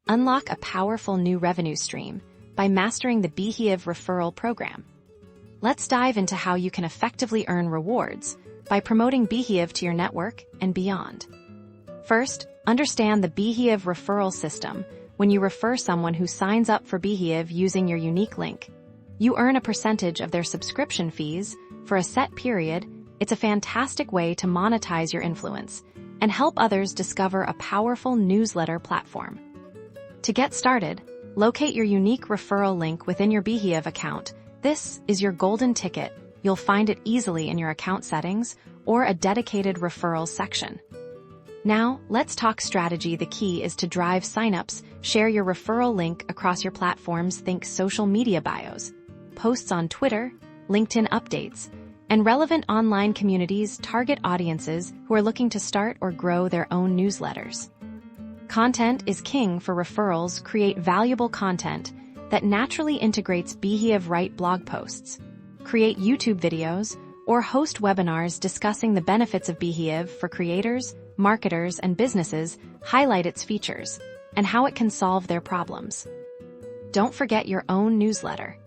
Unlock a powerful new revenue stream by mastering the Beehiiv Referral program. Let's dive into how you can effectively earn rewards by promoting Beehiiv to your network and beyond. First, understand the Beehiiv referral system. When you refer someone who signs up for Beehiiv using your unique link, you earn a percentage of their subscription fees for a set period. It's a fantastic way to monetize your influence and help others discover a powerful newsletter platform. To get started, locate your unique referral link within your Beehiiv account. This is your golden ticket. You'll find it easily in your account settings or a dedicated referrals section. Now, let's talk strategy. The key is to drive signups. Share your referral link across your platforms. Think social media bios, posts on Twitter, LinkedIn updates, and relevant online communities. Target audiences who are looking to start or grow their own newsletters. Content is king for referrals. Create valuable content that naturally integrates Beehiiv. Write blog posts, create YouTube videos, or host webinars discussing the benefits of Beehiiv for creators, marketers, and businesses. Highlight its features and how it can solve their problems. Don't forget your own newsletter.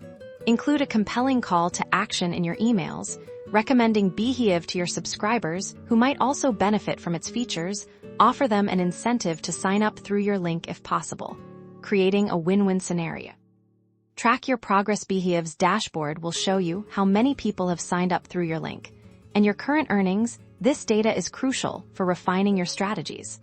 Include a compelling call to action in your emails, recommending Beehiiv to your subscribers who might also benefit from its features. Offer them an incentive to sign up through your link if possible, creating a win-win scenario. Track your progress. Beehiiv's dashboard will show you how many people have signed up through your link and your current earnings. This data is crucial for refining your strategies.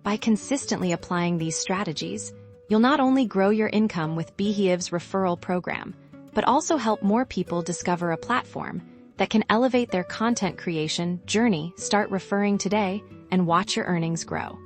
By consistently applying these strategies, you'll not only grow your income with Beehiiv's referral program, but also help more people discover a platform that can elevate their content creation journey. Start referring today and watch your earnings grow.